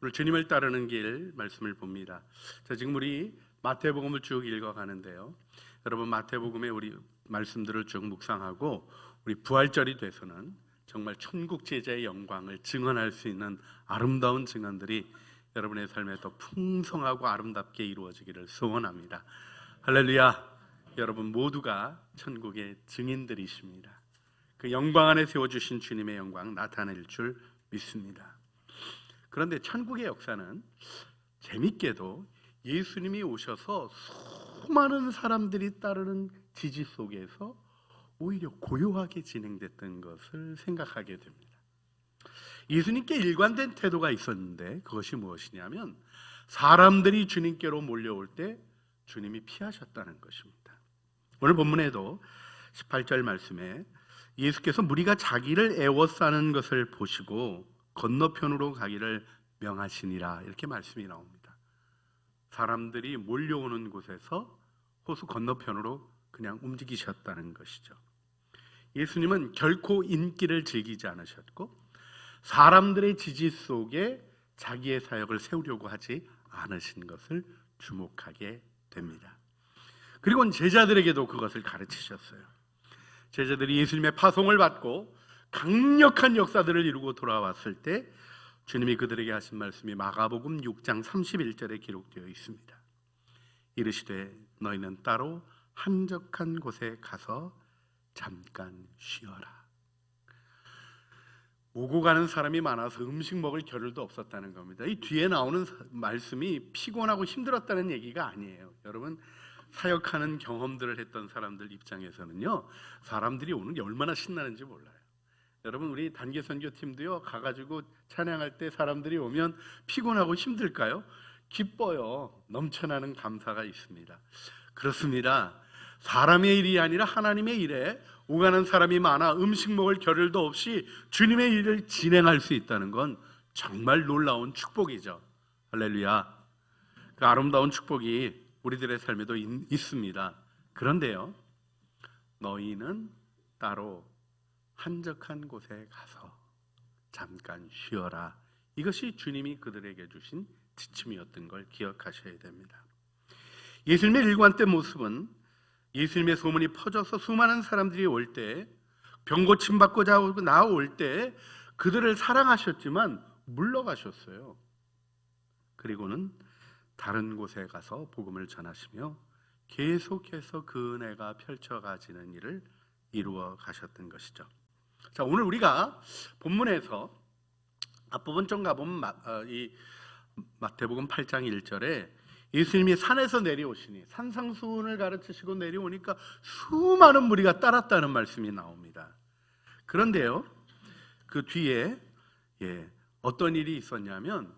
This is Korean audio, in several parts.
오늘 주님을 따르는 길 말씀을 봅니다. 자, 지금 우리 마태복음을 쭉 읽어가는데요. 여러분, 마태복음의 우리 말씀들을 쭉 묵상하고 우리 부활절이 돼서는 정말 천국 제자의 영광을 증언할 수 있는 아름다운 증언들이 여러분의 삶에 더 풍성하고 아름답게 이루어지기를 소원합니다. 할렐루야! 여러분 모두가 천국의 증인들이십니다. 그 영광 안에 세워주신 주님의 영광 나타낼 줄 믿습니다. 그런데 천국의 역사는 재밌게도 예수님이 오셔서 수많은 사람들이 따르는 지지 속에서 오히려 고요하게 진행됐던 것을 생각하게 됩니다. 예수님께 일관된 태도가 있었는데 그것이 무엇이냐면 사람들이 주님께로 몰려올 때 주님이 피하셨다는 것입니다. 오늘 본문에도 18절 말씀에 예수께서 무리가 자기를 애워싸는 것을 보시고 건너편으로 가기를 명하시니라 이렇게 말씀이 나옵니다. 사람들이 몰려오는 곳에서 호수 건너편으로 그냥 움직이셨다는 것이죠. 예수님은 결코 인기를 즐기지 않으셨고 사람들의 지지 속에 자기의 사역을 세우려고 하지 않으신 것을 주목하게 됩니다. 그리고 제자들에게도 그것을 가르치셨어요. 제자들이 예수님의 파송을 받고 강력한 역사들을 이루고 돌아왔을 때 주님이 그들에게 하신 말씀이 마가복음 6장 31절에 기록되어 있습니다. 이르시되 너희는 따로 한적한 곳에 가서 잠깐 쉬어라. 오고 가는 사람이 많아서 음식 먹을 겨를도 없었다는 겁니다. 이 뒤에 나오는 말씀이 피곤하고 힘들었다는 얘기가 아니에요. 여러분, 사역하는 경험들을 했던 사람들 입장에서는요, 사람들이 오는 게 얼마나 신나는지 몰라요. 여러분, 우리 단기 선교팀도요, 가가지고 찬양할 때 사람들이 오면 피곤하고 힘들까요? 기뻐요. 넘쳐나는 감사가 있습니다. 그렇습니다. 사람의 일이 아니라 하나님의 일에 오가는 사람이 많아 음식 먹을 겨를도 없이 주님의 일을 진행할 수 있다는 건 정말 놀라운 축복이죠. 할렐루야. 그 아름다운 축복이 우리들의 삶에도 있습니다. 그런데요, 너희는 따로 한적한 곳에 가서 잠깐 쉬어라. 이것이 주님이 그들에게 주신 지침이었던 걸 기억하셔야 됩니다. 예수님의 일관된 모습은 예수님의 소문이 퍼져서 수많은 사람들이 올 때, 병 고침 받고자 나올 때 그들을 사랑하셨지만 물러가셨어요. 그리고는 다른 곳에 가서 복음을 전하시며 계속해서 그 은혜가 펼쳐가지는 일을 이루어 가셨던 것이죠. 자, 오늘 우리가 본문에서 앞부분 좀 가보면 이 마태복음 8장 1절에 예수님이 산에서 내려오시니 산상수훈을 가르치시고 내려오니까 수많은 무리가 따랐다는 말씀이 나옵니다. 그런데요, 그 뒤에 어떤 일이 있었냐면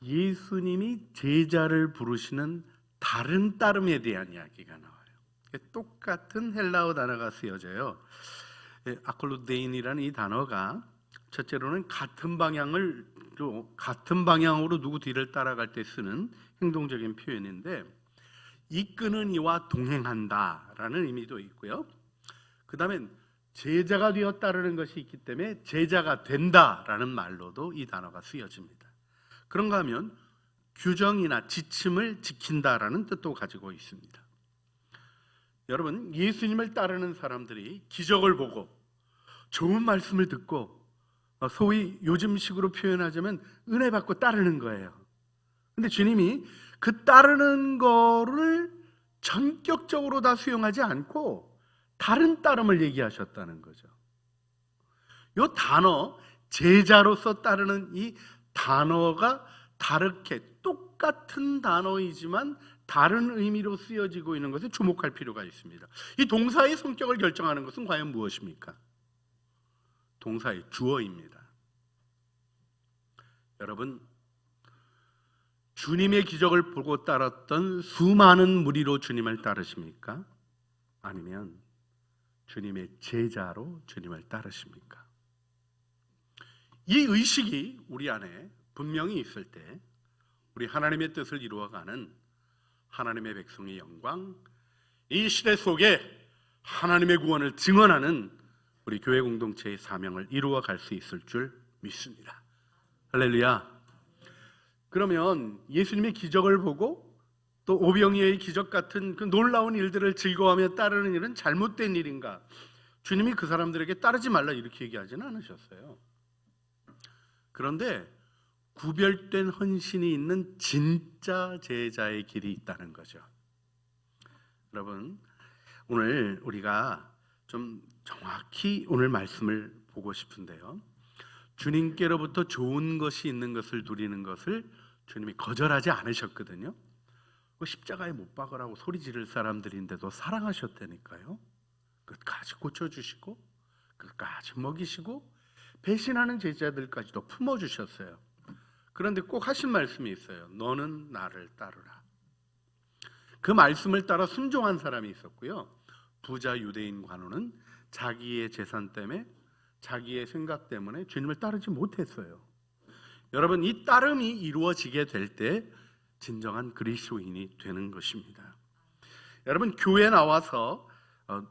예수님이 제자를 부르시는 다른 따름에 대한 이야기가 나와요. 똑같은 헬라어 단어가 쓰여져요. 아콜로데인이라는 이 단어가 첫째로는 같은 방향으로 누구 뒤를 따라갈 때 쓰는 행동적인 표현인데 이끄는 이와 동행한다라는 의미도 있고요. 그 다음에 제자가 되어 따르는 것이 있기 때문에 제자가 된다라는 말로도 이 단어가 쓰여집니다. 그런가 하면 규정이나 지침을 지킨다라는 뜻도 가지고 있습니다. 여러분, 예수님을 따르는 사람들이 기적을 보고 좋은 말씀을 듣고 소위 요즘식으로 표현하자면 은혜 받고 따르는 거예요. 근데 주님이 그 따르는 거를 전격적으로 다 수용하지 않고 다른 따름을 얘기하셨다는 거죠. 이 단어, 제자로서 따르는 이 단어가 다르게 똑같은 단어이지만 다른 의미로 쓰여지고 있는 것에 주목할 필요가 있습니다. 이 동사의 성격을 결정하는 것은 과연 무엇입니까? 동사의 주어입니다. 여러분, 주님의 기적을 보고 따랐던 수많은 무리로 주님을 따르십니까? 아니면 주님의 제자로 주님을 따르십니까? 이 의식이 우리 안에 분명히 있을 때 우리 하나님의 뜻을 이루어가는 하나님의 백성의 영광, 이 시대 속에 하나님의 구원을 증언하는 우리 교회 공동체의 사명을 이루어갈 수 있을 줄 믿습니다. 할렐루야. 그러면 예수님의 기적을 보고 또 오병이어의 기적 같은 그 놀라운 일들을 즐거워하며 따르는 일은 잘못된 일인가? 주님이 그 사람들에게 따르지 말라 이렇게 얘기하지는 않으셨어요. 그런데 구별된 헌신이 있는 진짜 제자의 길이 있다는 거죠. 여러분, 오늘 우리가 좀 정확히 오늘 말씀을 보고 싶은데요, 주님께로부터 좋은 것이 있는 것을 누리는 것을 주님이 거절하지 않으셨거든요. 십자가에 못 박으라고 소리 지를 사람들인데도 사랑하셨다니까요. 끝까지 고쳐주시고 끝까지 먹이시고 배신하는 제자들까지도 품어주셨어요. 그런데 꼭 하신 말씀이 있어요. 너는 나를 따르라. 그 말씀을 따라 순종한 사람이 있었고요, 부자 유대인 관원은 자기의 재산 때문에, 자기의 생각 때문에 주님을 따르지 못했어요. 여러분, 이 따름이 이루어지게 될 때 진정한 그리스도인이 되는 것입니다. 여러분, 교회 나와서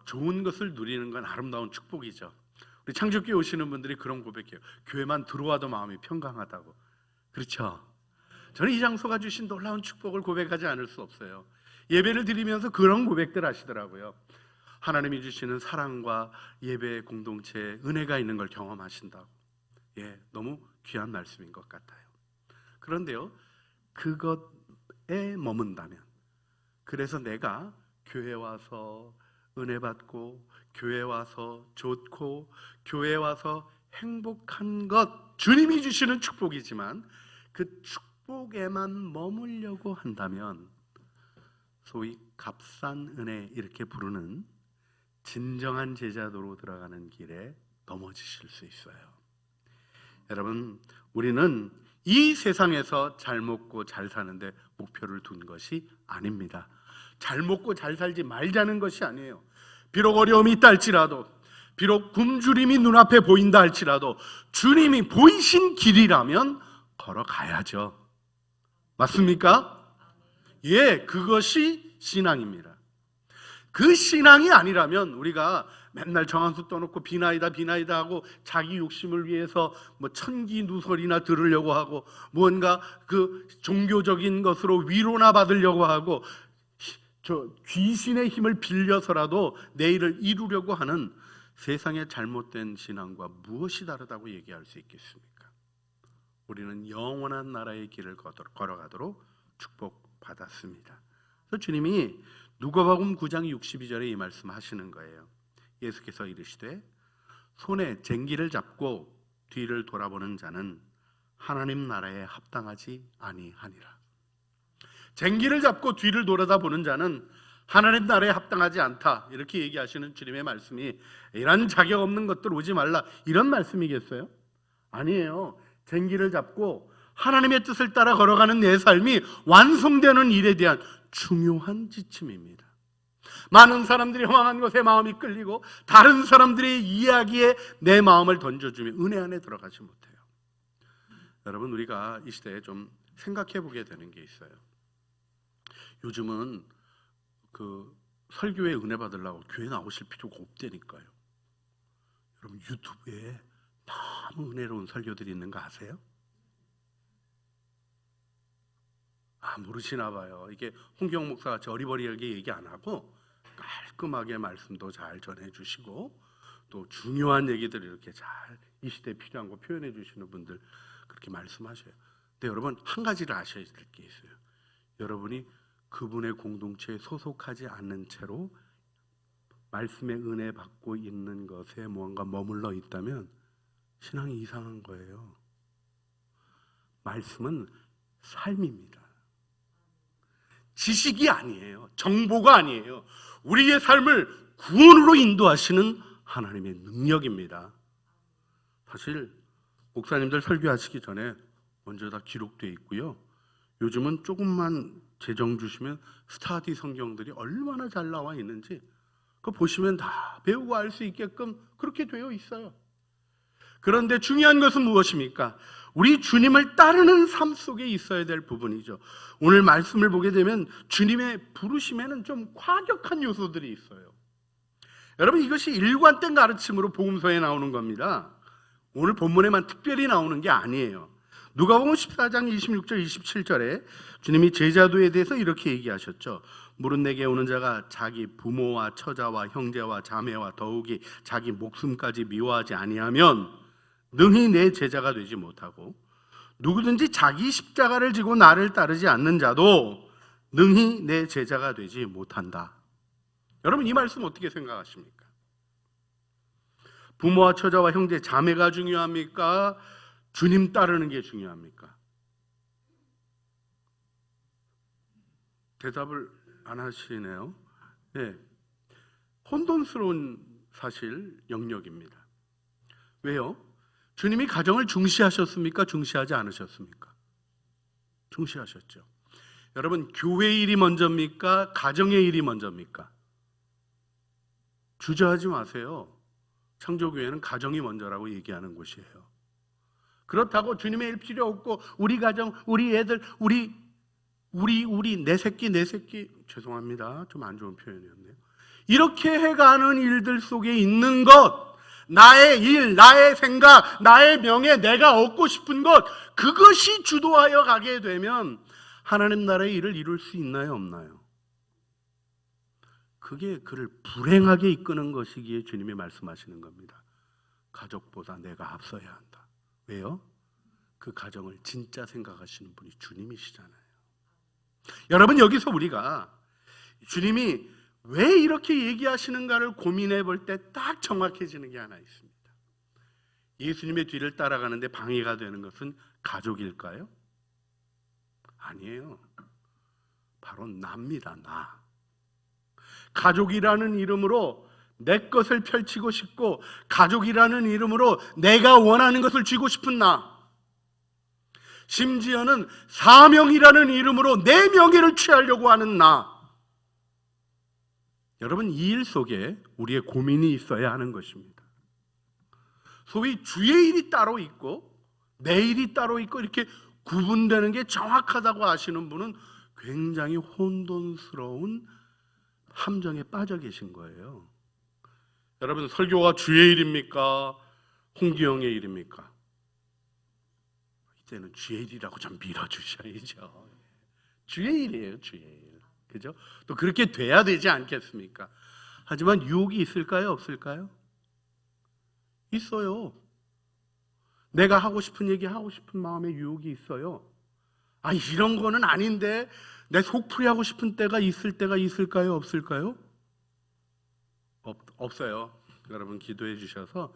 좋은 것을 누리는 건 아름다운 축복이죠. 우리 창조교회 오시는 분들이 그런 고백해요. 교회만 들어와도 마음이 평강하다고. 그렇죠? 저는 이 장소가 주신 놀라운 축복을 고백하지 않을 수 없어요. 예배를 드리면서 그런 고백들 하시더라고요. 하나님이 주시는 사랑과 예배의 공동체에 은혜가 있는 걸 경험하신다고. 너무 귀한 말씀인 것 같아요. 그런데요, 그것에 머문다면, 그래서 내가 교회 와서 은혜 받고 교회 와서 좋고 교회 와서 행복한 것, 주님이 주시는 축복이지만 그 축복에만 머물려고 한다면 소위 값싼 은혜 이렇게 부르는 진정한 제자도로 들어가는 길에 넘어지실 수 있어요. 여러분, 우리는 이 세상에서 잘 먹고 잘 사는데 목표를 둔 것이 아닙니다. 잘 먹고 잘 살지 말자는 것이 아니에요. 비록 어려움이 있다 할지라도, 비록 굶주림이 눈앞에 보인다 할지라도 주님이 보이신 길이라면 걸어가야죠. 맞습니까? 그것이 신앙입니다. 그 신앙이 아니라면 우리가 맨날 정한수 떠놓고 비나이다 하고 자기 욕심을 위해서 천기누설이나 들으려고 하고 무언가 그 종교적인 것으로 위로나 받으려고 하고 귀신의 힘을 빌려서라도 내일을 이루려고 하는 세상의 잘못된 신앙과 무엇이 다르다고 얘기할 수 있겠습니까? 우리는 영원한 나라의 길을 걸어가도록 축복받았습니다. 그래서 주님이 누가복음 9장 62절에 이 말씀 하시는 거예요. 예수께서 이르시되 손에 쟁기를 잡고 뒤를 돌아보는 자는 하나님 나라에 합당하지 아니하니라. 쟁기를 잡고 뒤를 돌아다보는 자는 하나님 나라에 합당하지 않다, 이렇게 얘기하시는 주님의 말씀이 이런 자격 없는 것들 오지 말라 이런 말씀이겠어요? 아니에요. 쟁기를 잡고 하나님의 뜻을 따라 걸어가는 내 삶이 완성되는 일에 대한 중요한 지침입니다. 많은 사람들이 허망한 것에 마음이 끌리고 다른 사람들의 이야기에 내 마음을 던져주며 은혜 안에 들어가지 못해요. 여러분, 우리가 이 시대에 좀 생각해 보게 되는 게 있어요. 요즘은 그 설교에 은혜 받으려고 교회 나오실 필요가 없다니까요. 여러분, 유튜브에 너무 은혜로운 설교들이 있는 거 아세요? 모르시나 봐요. 이게 홍경 목사 같이 어리버리하게 얘기 안 하고 깔끔하게 말씀도 잘 전해주시고 또 중요한 얘기들을 이렇게 잘 이 시대에 필요한 거 표현해 주시는 분들 그렇게 말씀하셔요. 근데 여러분, 한 가지를 아셔야 될 게 있어요. 여러분이 그분의 공동체에 소속하지 않는 채로 말씀의 은혜 받고 있는 것에 무언가 머물러 있다면 신앙이 이상한 거예요. 말씀은 삶입니다. 지식이 아니에요. 정보가 아니에요. 우리의 삶을 구원으로 인도하시는 하나님의 능력입니다. 사실 목사님들 설교하시기 전에 먼저 다 기록되어 있고요. 요즘은 조금만 재정 주시면 스타디 성경들이 얼마나 잘 나와 있는지 그거 보시면 다 배우고 알 수 있게끔 그렇게 되어 있어요. 그런데 중요한 것은 무엇입니까? 우리 주님을 따르는 삶 속에 있어야 될 부분이죠. 오늘 말씀을 보게 되면 주님의 부르심에는 좀 과격한 요소들이 있어요. 여러분, 이것이 일관된 가르침으로 복음서에 나오는 겁니다. 오늘 본문에만 특별히 나오는 게 아니에요. 누가복음 14장 26절 27절에 주님이 제자도에 대해서 이렇게 얘기하셨죠. 물은 내게 오는 자가 자기 부모와 처자와 형제와 자매와 더욱이 자기 목숨까지 미워하지 아니하면 능히 내 제자가 되지 못하고, 누구든지 자기 십자가를 지고 나를 따르지 않는 자도 능히 내 제자가 되지 못한다. 여러분, 이 말씀 어떻게 생각하십니까? 부모와 처자와 형제 자매가 중요합니까? 주님 따르는 게 중요합니까? 대답을 안 하시네요. 네. 혼돈스러운 사실 영역입니다. 왜요? 주님이 가정을 중시하셨습니까? 중시하지 않으셨습니까? 중시하셨죠. 여러분, 교회 일이 먼저입니까? 가정의 일이 먼저입니까? 주저하지 마세요. 창조교회는 가정이 먼저라고 얘기하는 곳이에요. 그렇다고 주님의 일 필요 없고 우리 가정, 우리 애들, 우리 내 새끼 죄송합니다. 좀 안 좋은 표현이었네요. 이렇게 해가는 일들 속에 있는 것, 나의 일, 나의 생각, 나의 명예, 내가 얻고 싶은 것, 그것이 주도하여 가게 되면 하나님 나라의 일을 이룰 수 있나요, 없나요? 그게 그를 불행하게 이끄는 것이기에 주님이 말씀하시는 겁니다. 가족보다 내가 앞서야 한다. 왜요? 그 가정을 진짜 생각하시는 분이 주님이시잖아요. 여러분, 여기서 우리가 주님이 왜 이렇게 얘기하시는가를 고민해 볼 때 딱 정확해지는 게 하나 있습니다. 예수님의 뒤를 따라가는데 방해가 되는 것은 가족일까요? 아니에요. 바로 나입니다. 나. 가족이라는 이름으로 내 것을 펼치고 싶고, 가족이라는 이름으로 내가 원하는 것을 쥐고 싶은 나, 심지어는 사명이라는 이름으로 내 명예를 취하려고 하는 나. 여러분, 이 일 속에 우리의 고민이 있어야 하는 것입니다. 소위 주의 일이 따로 있고 내 일이 따로 있고 이렇게 구분되는 게 정확하다고 아시는 분은 굉장히 혼돈스러운 함정에 빠져 계신 거예요. 여러분, 설교가 주의 일입니까? 홍기영의 일입니까? 이제는 주의 일이라고 좀 밀어주셔야죠. 주의 일이에요, 주의 일. 그죠? 또 그렇게 돼야 되지 않겠습니까? 하지만 유혹이 있을까요, 없을까요? 있어요. 내가 하고 싶은 얘기 하고 싶은 마음에 유혹이 있어요. 아, 이런 거는 아닌데 내 속풀이 하고 싶은 때가 있을 때가 있을까요, 없을까요? 없어요. 여러분, 기도해 주셔서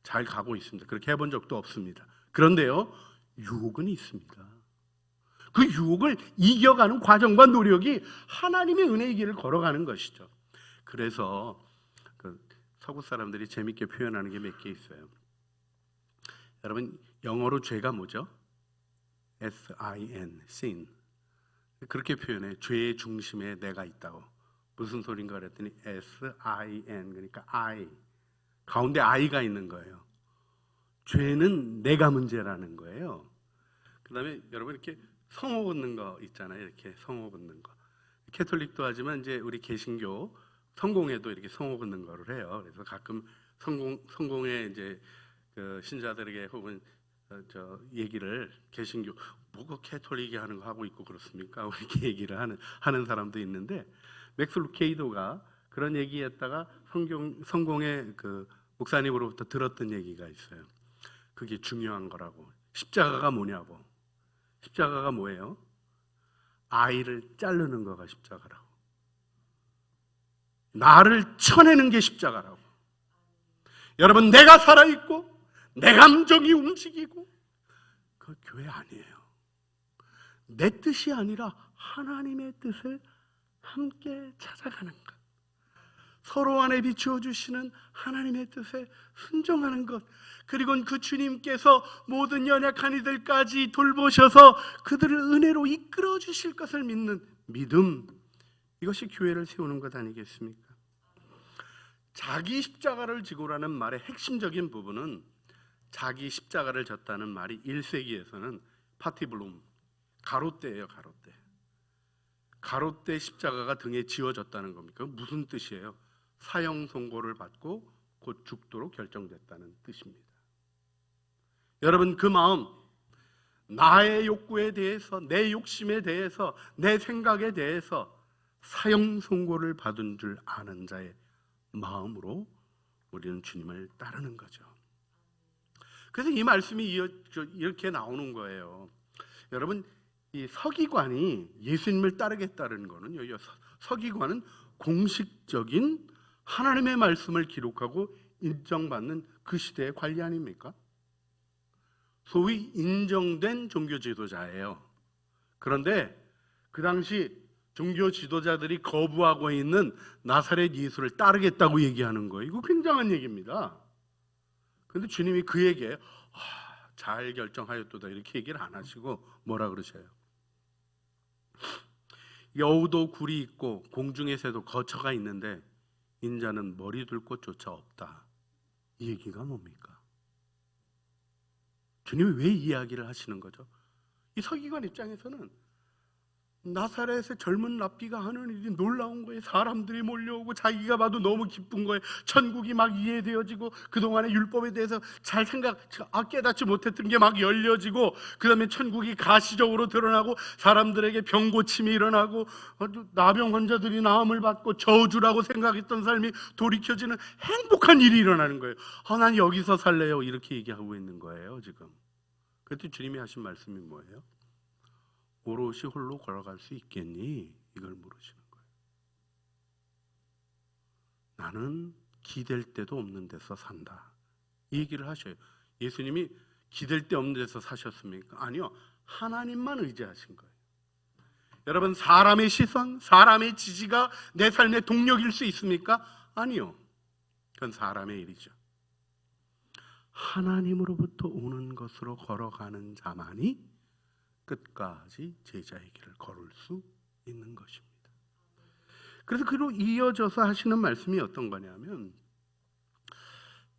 잘 가고 있습니다. 그렇게 해본 적도 없습니다. 그런데요, 유혹은 있습니다. 그 유혹을 이겨가는 과정과 노력이 하나님의 은혜의 길을 걸어가는 것이죠. 그래서 서구 사람들이 재밌게 표현하는 게 몇 개 있어요. 여러분, 영어로 죄가 뭐죠? S-I-N, sin. 그렇게 표현해. 죄의 중심에 내가 있다고. 무슨 소린가 그랬더니 S-I-N, 그러니까 I. 가운데 I가 있는 거예요. 죄는 내가 문제라는 거예요. 그 다음에 여러분, 이렇게 성호 걷는 거 있잖아요. 이렇게 성호 걷는 거. 캐톨릭도 하지만 이제 우리 개신교 성공회도 이렇게 성호 걷는 거를 해요. 그래서 가끔 성공회 이제 그 신자들에게 혹은 저 얘기를 개신교 뭐가 캐톨릭이 하는 거 하고 있고 그렇습니까? 이렇게 얘기를 하는 사람도 있는데, 맥스 루케이도가 그런 얘기했다가 성공회 그 목사님으로부터 들었던 얘기가 있어요. 그게 중요한 거라고. 십자가가 뭐냐고. 십자가가 뭐예요? 아이를 자르는 거가 십자가라고. 나를 쳐내는 게 십자가라고. 여러분, 내가 살아있고 내 감정이 움직이고, 그 교회 아니에요. 내 뜻이 아니라 하나님의 뜻을 함께 찾아가는 것, 서로 안에 비추어 주시는 하나님의 뜻에 순종하는 것, 그리고 그 주님께서 모든 연약한 이들까지 돌보셔서 그들을 은혜로 이끌어 주실 것을 믿는 믿음, 이것이 교회를 세우는 것 아니겠습니까? 자기 십자가를 지고라는 말의 핵심적인 부분은, 자기 십자가를 졌다는 말이 1세기에서는 파티블룸, 가롯대예요. 가롯대. 가롯대 십자가가 등에 지어졌다는 겁니까? 무슨 뜻이에요? 사형 선고를 받고 곧 죽도록 결정됐다는 뜻입니다. 여러분, 그 마음, 나의 욕구에 대해서, 내 욕심에 대해서, 내 생각에 대해서 사형 선고를 받은 줄 아는 자의 마음으로 우리는 주님을 따르는 거죠. 그래서 이 말씀이 이렇게 나오는 거예요. 여러분, 이 서기관이 예수님을 따르겠다는 거는, 서기관은 공식적인 하나님의 말씀을 기록하고 인정받는 그 시대의 관리 아닙니까? 소위 인정된 종교 지도자예요. 그런데 그 당시 종교 지도자들이 거부하고 있는 나사렛 예수를 따르겠다고 얘기하는 거예요. 이거 굉장한 얘기입니다. 그런데 주님이 그에게 잘 결정하였도다 이렇게 얘기를 안 하시고 뭐라 그러셔요? 여우도 굴이 있고 공중의 새도 거처가 있는데 인자는 머리 둘 곳조차 없다. 이 얘기가 뭡니까? 주님이 왜 이야기를 하시는 거죠? 이 서기관 입장에서는 나사렛의 젊은 랍비가 하는 일이 놀라운 거예요. 사람들이 몰려오고 자기가 봐도 너무 기쁜 거예요. 천국이 막 이해되어지고 그동안의 율법에 대해서 잘 깨닫지 못했던 게 막 열려지고, 그 다음에 천국이 가시적으로 드러나고 사람들에게 병고침이 일어나고 나병 환자들이 나음을 받고 저주라고 생각했던 삶이 돌이켜지는 행복한 일이 일어나는 거예요. 난 여기서 살래요 이렇게 얘기하고 있는 거예요 지금. 그때 주님이 하신 말씀이 뭐예요? 오롯이 홀로 걸어갈 수 있겠니? 이걸 물으시는 거예요. 나는 기댈 데도 없는 데서 산다. 이 얘기를 하셔요. 예수님이 기댈 데 없는 데서 사셨습니까? 아니요. 하나님만 의지하신 거예요. 여러분, 사람의 시선, 사람의 지지가 내 삶의 동력일 수 있습니까? 아니요. 그건 사람의 일이죠. 하나님으로부터 오는 것으로 걸어가는 자만이 끝까지 제자의 길을 걸을 수 있는 것입니다. 그래서 그로 이어져서 하시는 말씀이 어떤 거냐면,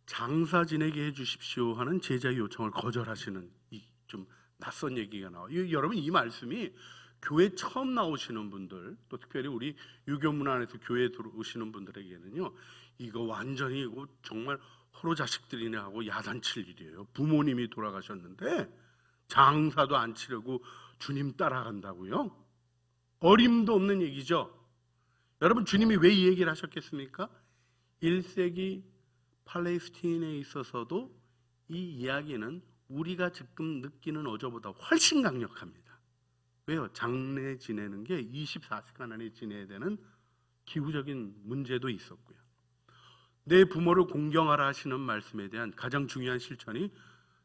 장사 지내게 해주십시오 하는 제자의 요청을 거절하시는 이 좀 낯선 얘기가 나와요. 여러분, 이 말씀이 교회 처음 나오시는 분들, 또 특별히 우리 유교문 안에서 교회에 들어오시는 분들에게는요, 이거 완전히 이거 정말 호로 자식들이네 하고 야단칠 일이에요. 부모님이 돌아가셨는데 장사도 안 치려고 주님 따라간다고요? 어림도 없는 얘기죠. 여러분, 주님이 왜 이 얘기를 하셨겠습니까? 1세기 팔레스틴에 있어서도 이 이야기는 우리가 지금 느끼는 어조보다 훨씬 강력합니다. 왜요? 장례 지내는 게 24시간 안에 지내야 되는 기후적인 문제도 있었고요. 내 부모를 공경하라 하시는 말씀에 대한 가장 중요한 실천이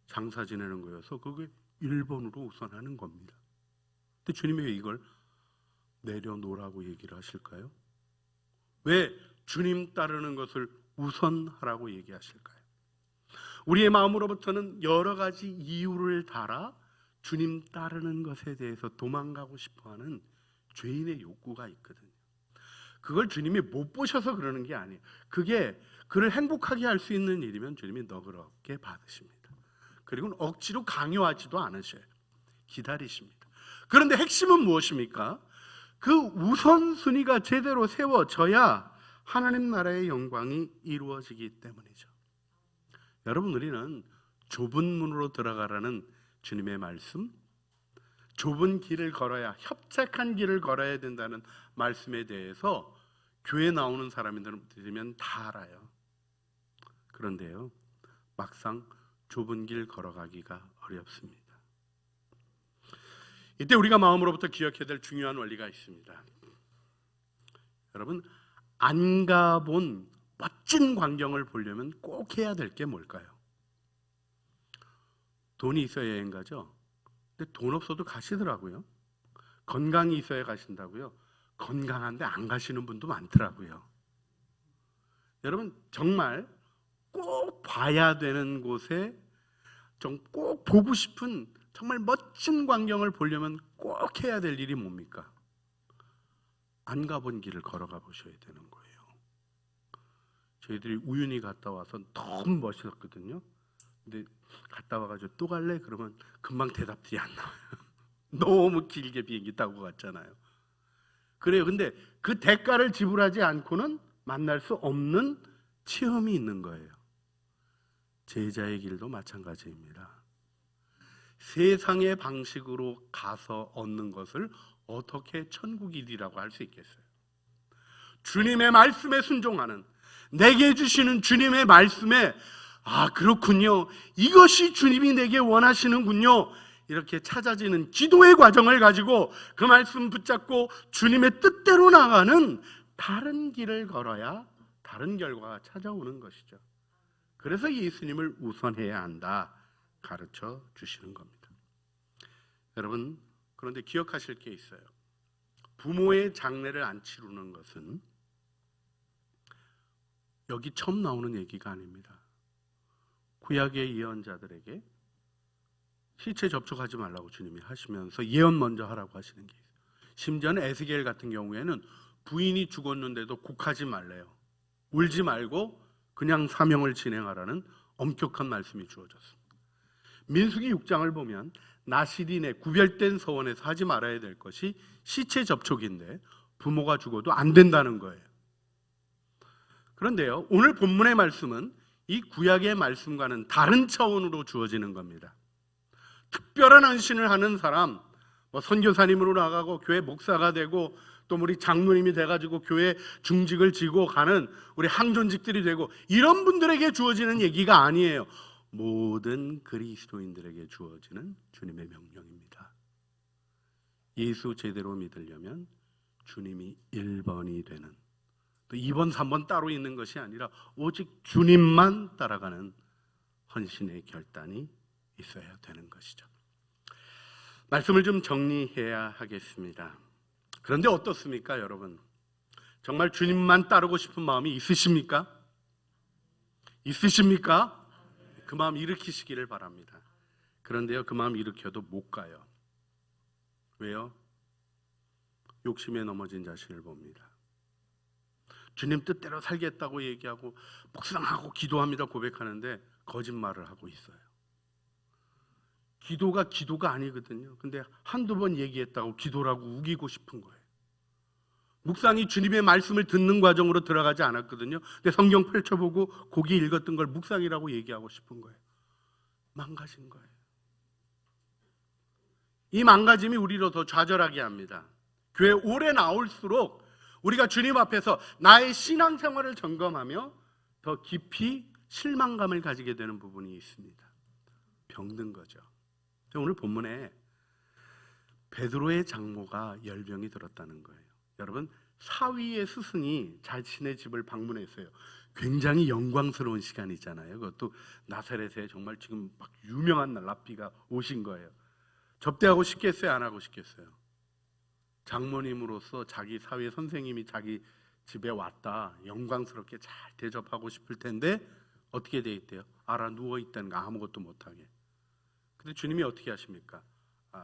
장사 지내는 거여서 그게 1번으로 우선하는 겁니다. 근데 주님이 왜 이걸 내려놓으라고 얘기를 하실까요? 왜 주님 따르는 것을 우선하라고 얘기하실까요? 우리의 마음으로부터는 여러 가지 이유를 달아 주님 따르는 것에 대해서 도망가고 싶어하는 죄인의 욕구가 있거든요. 그걸 주님이 못 보셔서 그러는 게 아니에요. 그게 그를 행복하게 할 수 있는 일이면 주님이 너그럽게 받으십니다. 그리고 억지로 강요하지도 않으셔요. 기다리십니다. 그런데 핵심은 무엇입니까? 그 우선순위가 제대로 세워져야 하나님 나라의 영광이 이루어지기 때문이죠. 여러분, 우리는 좁은 문으로 들어가라는 주님의 말씀, 좁은 길을 걸어야, 협착한 길을 걸어야 된다는 말씀에 대해서 교회 나오는 사람들은 들으면 다 알아요. 그런데요, 막상 좁은 길 걸어가기가 어렵습니다. 이때 우리가 마음으로부터 기억해야 될 중요한 원리가 있습니다. 여러분, 안 가본 멋진 광경을 보려면 꼭 해야 될 게 뭘까요? 돈이 있어야 여행 가죠. 근데 돈 없어도 가시더라고요. 건강이 있어야 가신다고요. 건강한데 안 가시는 분도 많더라고요. 여러분, 정말 꼭 봐야 되는 곳에 좀 꼭 보고 싶은 정말 멋진 광경을 보려면 꼭 해야 될 일이 뭡니까? 안 가본 길을 걸어가 보셔야 되는 거예요. 저희들이 우윤희 갔다 와서 너무 멋있었거든요. 근데 갔다 와가지고 또 갈래? 그러면 금방 대답들이 안 나와요. 너무 길게 비행기 타고 갔잖아요. 그래요. 근데 그 대가를 지불하지 않고는 만날 수 없는 체험이 있는 거예요. 제자의 길도 마찬가지입니다. 세상의 방식으로 가서 얻는 것을 어떻게 천국이라고 할 수 있겠어요? 주님의 말씀에 순종하는, 내게 주시는 주님의 말씀에 그렇군요, 이것이 주님이 내게 원하시는군요, 이렇게 찾아지는 기도의 과정을 가지고 그 말씀 붙잡고 주님의 뜻대로 나가는 다른 길을 걸어야 다른 결과가 찾아오는 것이죠. 그래서 예수님을 우선해야 한다 가르쳐 주시는 겁니다. 여러분, 그런데 기억하실 게 있어요. 부모의 장례를 안 치르는 것은 여기 처음 나오는 얘기가 아닙니다. 구약의 예언자들에게 시체 접촉하지 말라고 주님이 하시면서 예언 먼저 하라고 하시는 게 있어요. 심지어는 에스겔 같은 경우에는 부인이 죽었는데도 곡하지 말래요. 울지 말고 그냥 사명을 진행하라는 엄격한 말씀이 주어졌습니다. 민수기 6장을 보면 나시린의 구별된 서원에서 하지 말아야 될 것이 시체 접촉인데 부모가 죽어도 안 된다는 거예요. 그런데요, 오늘 본문의 말씀은 이 구약의 말씀과는 다른 차원으로 주어지는 겁니다. 특별한 헌신을 하는 사람, 선교사님으로 나가고 교회 목사가 되고 또 우리 장로님이 돼가지고 교회 중직을 지고 가는 우리 항존직들이 되고 이런 분들에게 주어지는 얘기가 아니에요. 모든 그리스도인들에게 주어지는 주님의 명령입니다. 예수 제대로 믿으려면 주님이 1번이 되는, 또 2번, 3번 따로 있는 것이 아니라 오직 주님만 따라가는 헌신의 결단이 있어야 되는 것이죠. 말씀을 좀 정리해야 하겠습니다. 그런데 어떻습니까, 여러분? 정말 주님만 따르고 싶은 마음이 있으십니까? 있으십니까? 그 마음 일으키시기를 바랍니다. 그런데요, 그 마음 일으켜도 못 가요. 왜요? 욕심에 넘어진 자신을 봅니다. 주님 뜻대로 살겠다고 얘기하고 묵상하고 기도합니다 고백하는데 거짓말을 하고 있어요. 기도가 아니거든요. 근데 한두 번 얘기했다고 기도라고 우기고 싶은 거예요. 묵상이 주님의 말씀을 듣는 과정으로 들어가지 않았거든요. 근데 성경 펼쳐보고 거기 읽었던 걸 묵상이라고 얘기하고 싶은 거예요. 망가진 거예요. 이 망가짐이 우리로 더 좌절하게 합니다. 교회 오래 나올수록 우리가 주님 앞에서 나의 신앙생활을 점검하며 더 깊이 실망감을 가지게 되는 부분이 있습니다. 병든 거죠. 오늘 본문에 베드로의 장모가 열병이 들었다는 거예요. 여러분, 사위의 스승이 자신의 집을 방문했어요. 굉장히 영광스러운 시간이잖아요. 그것도 나사렛에 정말 지금 막 유명한 랍비가 오신 거예요. 접대하고 싶겠어요? 안 하고 싶겠어요? 장모님으로서 자기 사위 선생님이 자기 집에 왔다, 영광스럽게 잘 대접하고 싶을 텐데 어떻게 돼 있대요? 알아 누워있다는 거, 아무것도 못하게. 근데 주님이 어떻게 하십니까?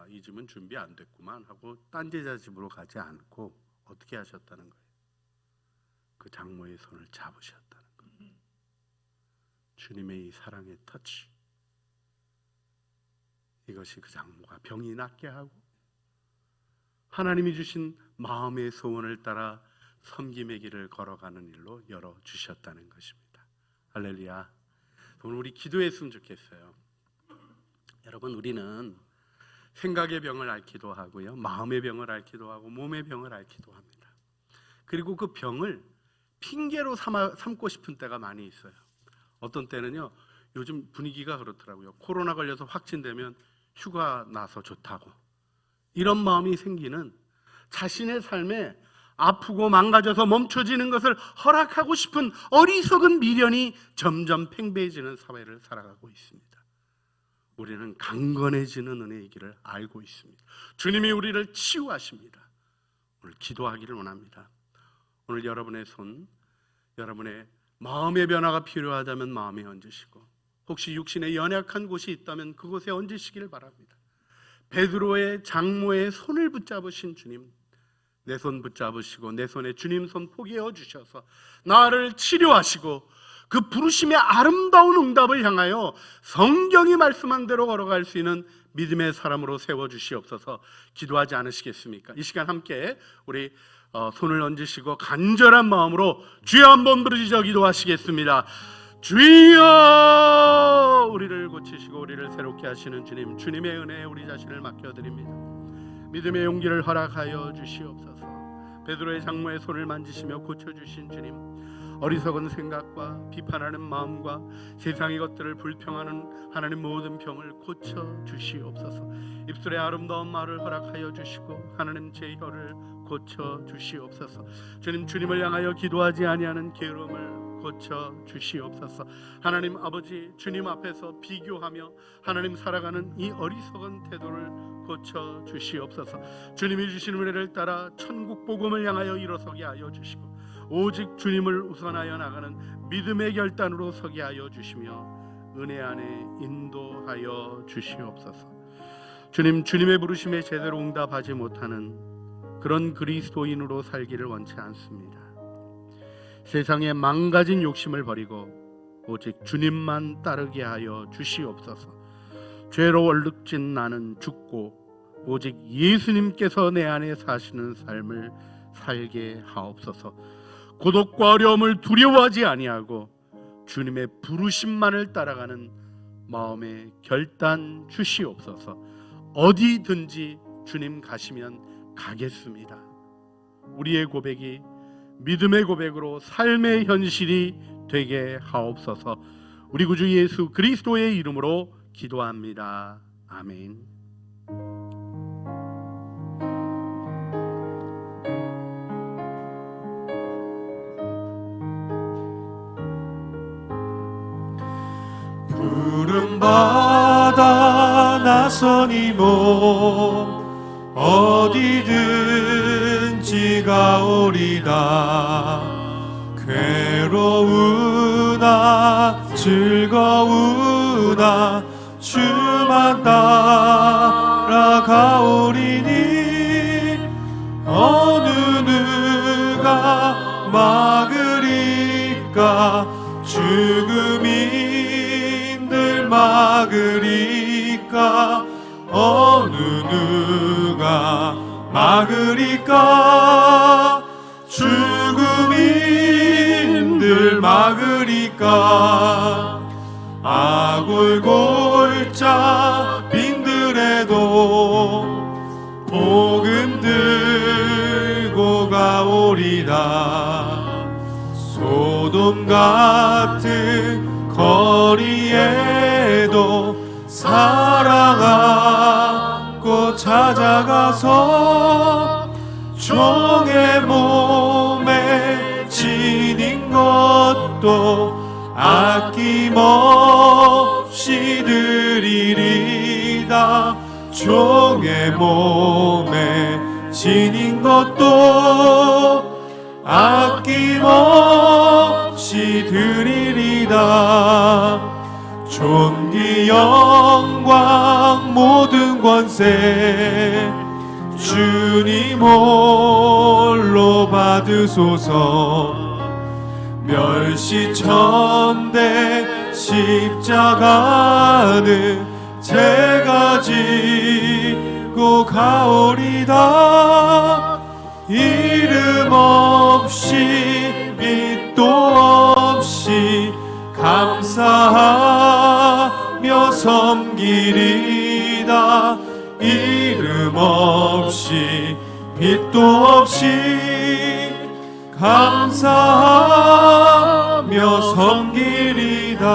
이 집은 준비 안 됐구만 하고 딴 제자 집으로 가지 않고 어떻게 하셨다는 거예요? 그 장모의 손을 잡으셨다는 거예요. 주님의 이 사랑의 터치, 이것이 그 장모가 병이 낫게 하고 하나님이 주신 마음의 소원을 따라 섬김의 길을 걸어가는 일로 열어주셨다는 것입니다. 할렐루야. 오늘 우리 기도했으면 좋겠어요. 여러분, 우리는 생각의 병을 앓기도 하고요, 마음의 병을 앓기도 하고 몸의 병을 앓기도 합니다. 그리고 그 병을 핑계로 삼고 싶은 때가 많이 있어요. 어떤 때는요, 요즘 분위기가 그렇더라고요. 코로나 걸려서 확진되면 휴가 나서 좋다고, 이런 마음이 생기는, 자신의 삶에 아프고 망가져서 멈춰지는 것을 허락하고 싶은 어리석은 미련이 점점 팽배해지는 사회를 살아가고 있습니다. 우리는 강건해지는 은혜의 길을 알고 있습니다. 주님이 우리를 치유하십니다. 오늘 기도하기를 원합니다. 오늘 여러분의 손, 여러분의 마음의 변화가 필요하다면 마음에 얹으시고, 혹시 육신에 연약한 곳이 있다면 그곳에 얹으시기를 바랍니다. 베드로의 장모의 손을 붙잡으신 주님, 내 손 붙잡으시고 내 손에 주님 손 포개어 주셔서 나를 치료하시고 그 부르심의 아름다운 응답을 향하여 성경이 말씀한 대로 걸어갈 수 있는 믿음의 사람으로 세워주시옵소서. 기도하지 않으시겠습니까? 이 시간 함께 우리 손을 얹으시고 간절한 마음으로 주여 한번 부르짖어 기도하시겠습니다. 주여, 우리를 고치시고 우리를 새롭게 하시는 주님, 주님의 은혜에 우리 자신을 맡겨드립니다. 믿음의 용기를 허락하여 주시옵소서. 베드로의 장모의 손을 만지시며 고쳐주신 주님, 어리석은 생각과 비판하는 마음과 세상의 것들을 불평하는 하나님 모든 병을 고쳐 주시옵소서. 입술에 아름다운 말을 허락하여 주시고 하나님 제 혀를 고쳐 주시옵소서. 주님, 주님을 향하여 기도하지 아니하는 게으름을 고쳐 주시옵소서. 하나님 아버지, 주님 앞에서 비교하며 하나님 살아가는 이 어리석은 태도를 고쳐 주시옵소서. 주님이 주신 은혜를 따라 천국 복음을 향하여 일어서게 하여 주시고 오직 주님을 우선하여 나가는 믿음의 결단으로 서게 하여 주시며 은혜 안에 인도하여 주시옵소서. 주님, 주님의 부르심에 제대로 응답하지 못하는 그런 그리스도인으로 살기를 원치 않습니다. 세상에 망가진 욕심을 버리고 오직 주님만 따르게 하여 주시옵소서. 죄로 얼룩진 나는 죽고 오직 예수님께서 내 안에 사시는 삶을 살게 하옵소서. 고독과 어려움을 두려워하지 아니하고 주님의 부르심만을 따라가는 마음의 결단 주시옵소서. 어디든지 주님 가시면 가겠습니다. 우리의 고백이 믿음의 고백으로 삶의 현실이 되게 하옵소서. 우리 구주 예수 그리스도의 이름으로 기도합니다. 아멘. 부름받아 나선 이 몸 어디든지 가오리다. 괴로우나 즐거우나 주만 따라가오리니 어느 누가 막으리까. 죽음인들 막으리까. 어느 누가 막으리까. 죽음인들 막으리까. 아골골자 빈들에도 복음 들고 가오리다. 소돔 같은 거리에도 사랑 안고 찾아가서 종의 몸에 지닌 것도 아낌없이 드리리다. 종의 몸에 지닌 것도 아낌없이 드리리다. 존귀 영광 모든 권세 주님 홀로 받으소서. 멸시천대 십자가는 제가 지고 가오리다. 이름 없이 빛도 없이 감사하며 섬기리다. 이름 없이 빛도 없이 감사하며 섬기리다.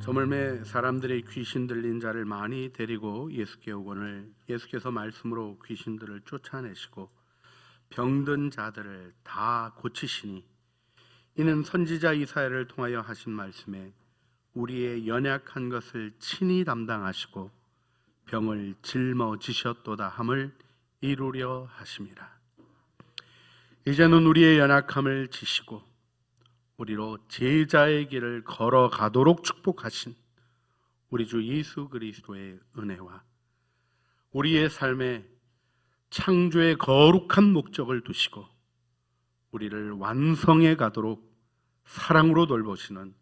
저물매 사람들의 귀신 들린 자를 많이 데리고 예수께 오거늘 예수께서 말씀으로 귀신들을 쫓아내시고 병든 자들을 다 고치시니 이는 선지자 이사야를 통하여 하신 말씀에 우리의 연약한 것을 친히 담당하시고 병을 짊어지셨도다 함을 이루려 하심이라. 이제는 우리의 연약함을 지시고 우리로 제자의 길을 걸어가도록 축복하신 우리 주 예수 그리스도의 은혜와 우리의 삶에 창조의 거룩한 목적을 두시고 우리를 완성해 가도록 사랑으로 돌보시는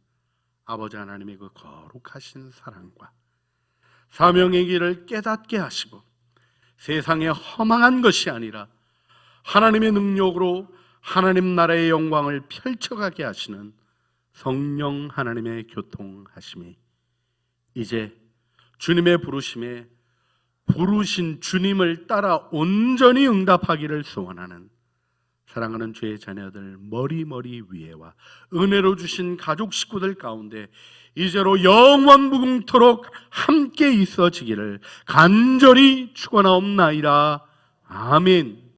아버지 하나님의 그 거룩하신 사랑과 사명의 길을 깨닫게 하시고 세상에 허망한 것이 아니라 하나님의 능력으로 하나님 나라의 영광을 펼쳐가게 하시는 성령 하나님의 교통하심이 이제 주님의 부르심에 부르신 주님을 따라 온전히 응답하기를 소원하는 사랑하는 주의 자녀들 머리 위에와 은혜로 주신 가족 식구들 가운데 이제로 영원무궁토록 함께 있어지기를 간절히 축원하옵나이다. 아멘.